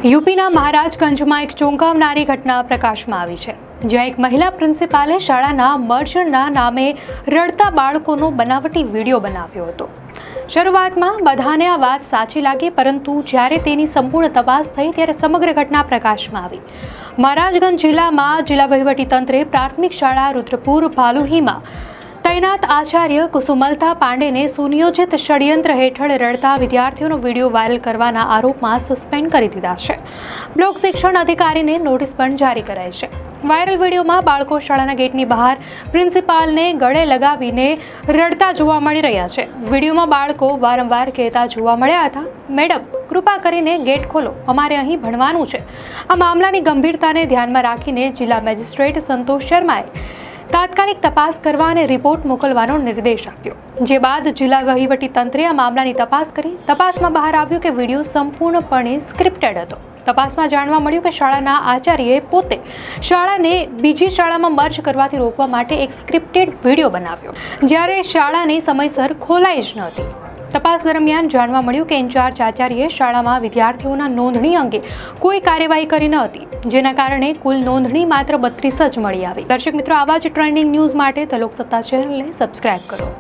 યુપીના મહારાજગંજમાં એક ચોંકાવનારી ઘટના પ્રકાશમાં આવી છે, જ્યાં એક મહિલા પ્રિન્સિપાલે શાળાના મર્ચરના નામે રડતા બાળકોનો બનાવટી વિડીયો બનાવ્યો હતો। શરૂઆતમાં બધાને આ વાત સાચી લાગી, પરંતુ જ્યારે તેની સંપૂર્ણ તપાસ થઈ ત્યારે સમગ્ર ઘટના પ્રકાશમાં આવી। મહારાજગંજ જિલ્લામાં જિલ્લા વહીવટીતંત્રે પ્રાથમિક શાળા રુદ્રપુર ભાલુહીમાં તૈનાત આચાર્ય કુસુમલતા પાંડેને સુનિયોજિત ષડયંત્ર હેઠળ રડતા વિદ્યાર્થીઓનો વિડીયો વાયરલ કરવાના આરોપમાં સસ્પેન્ડ કરી દીધા છે। બ્લોક શિક્ષણ અધિકારીને નોટિસ પણ જારી કરાઈ છે। વાયરલ વિડીયોમાં બાળકો શાળાના ગેટની બહાર પ્રિન્સિપાલને ગળે લગાવીને રડતા જોવા મળી રહ્યા છે। વિડીયોમાં બાળકો વારંવાર કહેતા જોવા મળ્યા હતા, મેડમ કૃપા કરીને ગેટ ખોલો, અમારે અહીં ભણવાનું છે। આ મામલાની ગંભીરતાને ધ્યાનમાં રાખીને જિલ્લા મેજિસ્ટ્રેટ સંતોષ શર્માએ તાત્કાલિક તપાસ કરવા અને રિપોર્ટ મોકલવાનો નિર્દેશ આપ્યો, જે બાદ જિલ્લા વહીવટીતંત્રે આ મામલાની તપાસ કરી। તપાસમાં બહાર આવ્યું કે વિડીયો સંપૂર્ણપણે સ્ક્રિપ્ટેડ હતો। તપાસમાં જાણવા મળ્યું કે શાળાના આચાર્યએ પોતે શાળાને બીજી શાળામાં મર્જ કરવાથી રોકવા માટે એક સ્ક્રિપ્ટેડ વિડીયો બનાવ્યો, જ્યારે શાળાને સમયસર ખોલાઈ જ નહોતી। તપાસ દરમિયાન જાણવા મળ્યું કે ઇન્ચાર્જ આચાર્યએ શાળામાં વિદ્યાર્થીઓના નોંધણી અંગે કોઈ કાર્યવાહી કરી ન હતી, જેના કારણે કુલ નોંધણી માત્ર 32 જ મળી આવી। દર્શક મિત્રો, આવા જ ટ્રેન્ડિંગ ન્યૂઝ માટે તલોક સત્તા ચેનલને સબસ્ક્રાઇબ કરો।